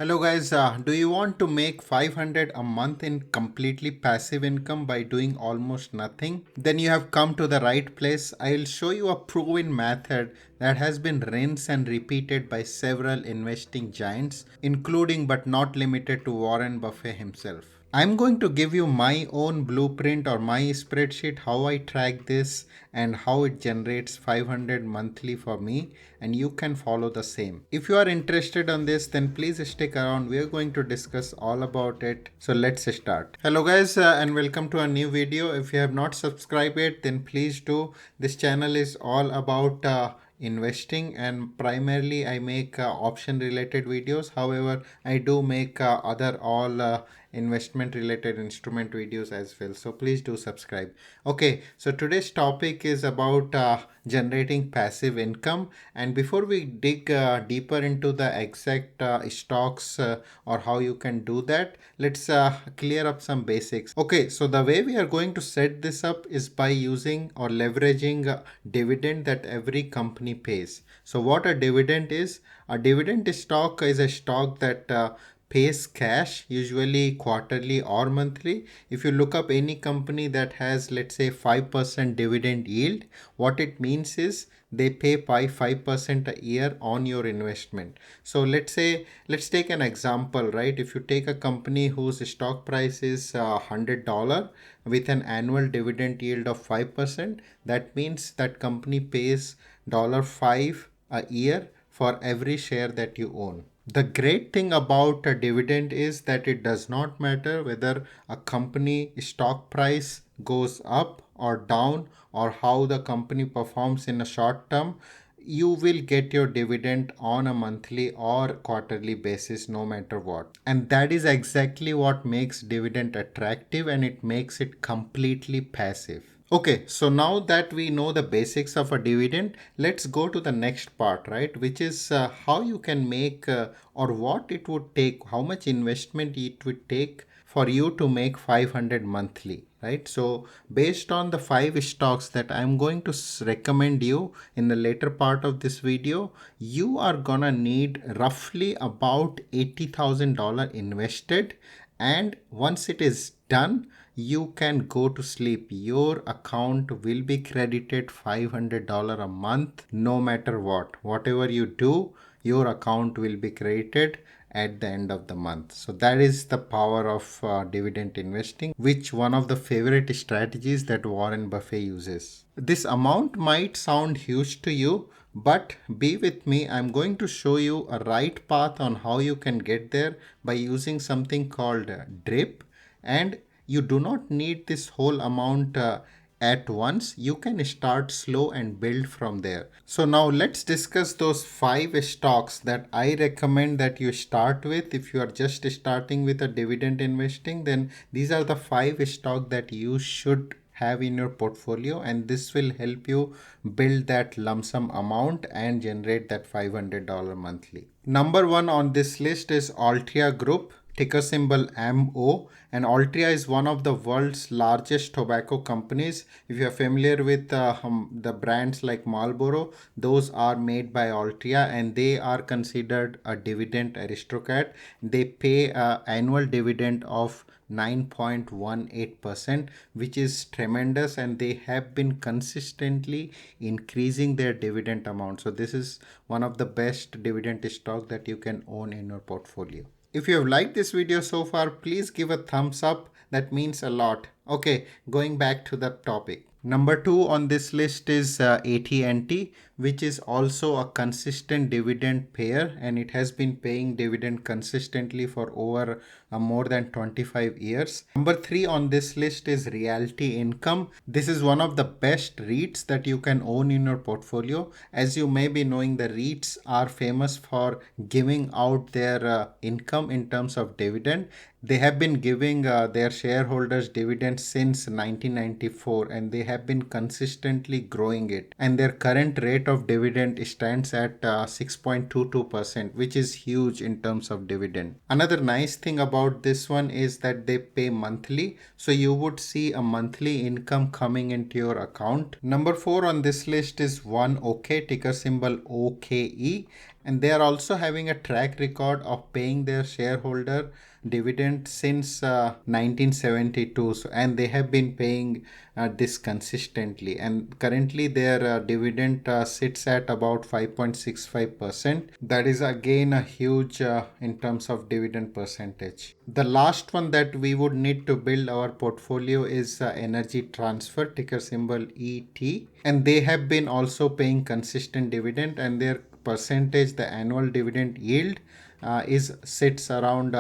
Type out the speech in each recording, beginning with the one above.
Hello guys, do you want to make 500 a month in completely passive income by doing almost nothing? Then you have come to the right place. I will show you a proven method that has been rinsed and repeated by several investing giants, including but not limited to Warren Buffett himself. I'm going to give you my own blueprint or my spreadsheet, how I track this and how it generates 500 monthly for me, and you can follow the same. If you are interested on this, then please stick around. We are going to discuss all about it. So let's start. Hello guys, and welcome to a new video. If you have not subscribed yet, then please do. This channel is all about investing, and primarily I make option related videos. However, I do make other all investment related instrument videos as well, so please do subscribe. Okay, so today's topic is about generating passive income, and before we dig deeper into the exact stocks or how you can do that, let's clear up some basics. Okay, so the way we are going to set this up is by using or leveraging dividend that every company pays. So what a dividend is, a dividend stock is a stock that pays cash, usually quarterly or monthly. If you look up any company that has, let's say, 5% dividend yield, what it means is they pay by 5% a year on your investment. So let's take an example, right? If you take a company whose stock price is $100 with an annual dividend yield of 5%, that means that company pays $5 a year for every share that you own. The great thing about a dividend is that it does not matter whether a company stock price goes up or down or how the company performs in a short term. You will get your dividend on a monthly or quarterly basis no matter what. And that is exactly what makes dividend attractive, and it makes it completely passive. Okay, so now that we know the basics of a dividend, let's go to the next part, right? Which is how you can make or what it would take, how much investment it would take for you to make 500 monthly, right? So based on the 5 stocks that I'm going to recommend you in the later part of this video, you are gonna need roughly about $80,000 invested, and once it is done, you can go to sleep. Your account will be credited $500 a month no matter what. Whatever you do, your account will be credited at the end of the month. So that is the power of dividend investing, which one of the favorite strategies that Warren Buffett uses. This amount might sound huge to you, but be with me. I'm going to show you a right path on how you can get there by using something called drip, and you do not need this whole amount at once. You can start slow and build from there. So now let's discuss those 5 stocks that I recommend that you start with. If you are just starting with a dividend investing, then these are the 5 stocks that you should have in your portfolio, and this will help you build that lump sum amount and generate that $500 monthly. Number 1 on this list is Altria Group, ticker symbol MO, and Altria is one of the world's largest tobacco companies. If you are familiar with the brands like Marlboro, those are made by Altria, and they are considered a dividend aristocrat. They pay an annual dividend of 9.18%, which is tremendous, and they have been consistently increasing their dividend amount. So this is one of the best dividend stock that you can own in your portfolio. If you have liked this video so far, please give a thumbs up. That means a lot. Okay, going back to the topic. Number 2 on this list is AT&T, which is also a consistent dividend payer, and it has been paying dividend consistently for over more than 25 years. Number 3 on this list is Realty Income. This is one of the best REITs that you can own in your portfolio. As you may be knowing, the REITs are famous for giving out their income in terms of dividend. They have been giving their shareholders dividends since 1994, and they have been consistently growing it. And their current rate of dividend stands at 6.22%, which is huge in terms of dividend. Another nice thing about this one is that they pay monthly, so you would see a monthly income coming into your account. Number 4 on this list is One OK, ticker symbol OKE, And they are also having a track record of paying their shareholder dividend since 1972. And they have been paying this consistently, and currently their dividend sits at about 5.65%. That is again a huge in terms of dividend percentage. The last one that we would need to build our portfolio is Energy Transfer, ticker symbol ET, and they have been also paying consistent dividend, and their percentage, the annual dividend yield is sits around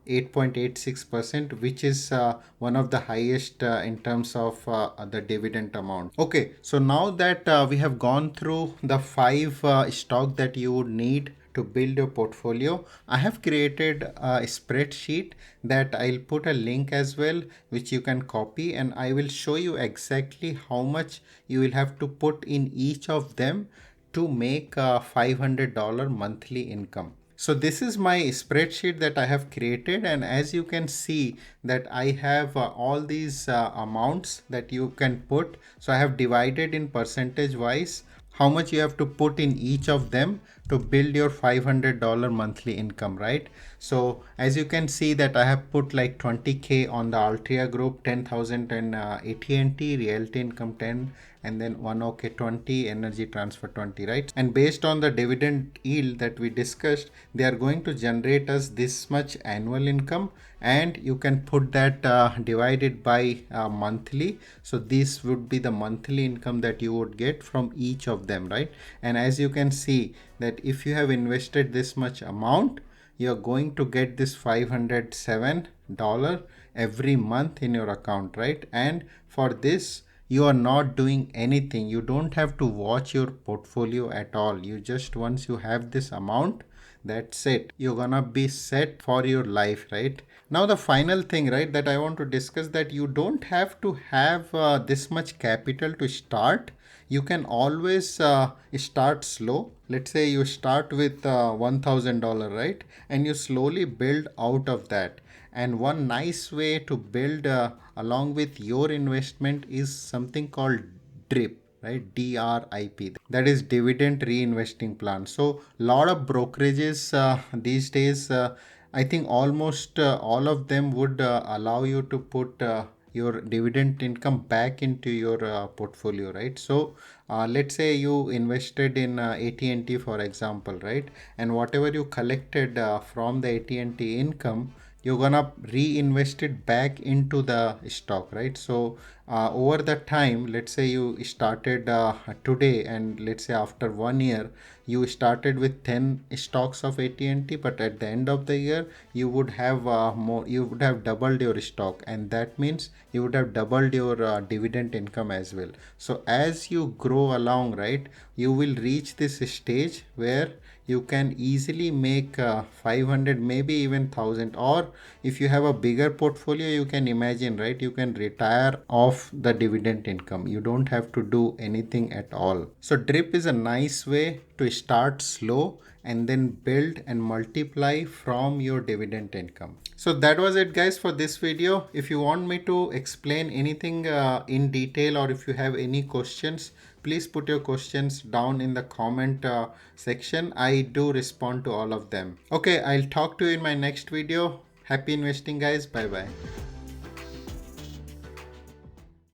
8.86%, which is one of the highest in terms of the dividend amount. Okay, so now that we have gone through the five stock that you would need to build your portfolio, I have created a spreadsheet that I'll put a link as well, which you can copy, and I will show you exactly how much you will have to put in each of them to make a $500 monthly income. So this is my spreadsheet that I have created, and as you can see that I have all these amounts that you can put. So I have divided in percentage wise how much you have to put in each of them to build your $500 monthly income, right? So as you can see that I have put like 20k on the Altria group, 10,000 and AT&T realty income 10, and then 1OK 20, energy transfer 20, right? And based on the dividend yield that we discussed, they are going to generate us this much annual income, and you can put that divided by monthly. So this would be the monthly income that you would get from each of them, right? And as you can see that if you have invested this much amount, you're going to get this $507 every month in your account, right? And for this, you are not doing anything. You don't have to watch your portfolio at all. You just, once you have this amount, that's it. You're gonna be set for your life, right? Now the final thing, right, that I want to discuss, that you don't have to have this much capital to start. You can always start slow. Let's say you start with $1,000, right? And you slowly build out of that. And one nice way to build along with your investment is something called DRIP, right? DRIP. That is dividend reinvesting plan. So lot of brokerages these days, I think almost all of them would allow you to put your dividend income back into your portfolio, right? So let's say you invested in AT&T, for example, right? And whatever you collected from the AT&T income, you're gonna reinvest it back into the stock, right? So over the time, let's say you started today, and let's say after 1 year you started with 10 stocks of AT&T, but at the end of the year you would have more, you would have doubled your stock, and that means you would have doubled your dividend income as well. So as you grow along, right, you will reach this stage where you can easily make 500, maybe even 1,000. Or if you have a bigger portfolio, you can imagine, right, you can retire off the dividend income. You don't have to do anything at all. So drip is a nice way to start slow and then build and multiply from your dividend income. So that was it, guys, for this video. If you want me to explain anything in detail, or if you have any questions, please put your questions down in the comment section. I do respond to all of them. Okay, I'll talk to you in my next video. Happy investing, guys. Bye bye.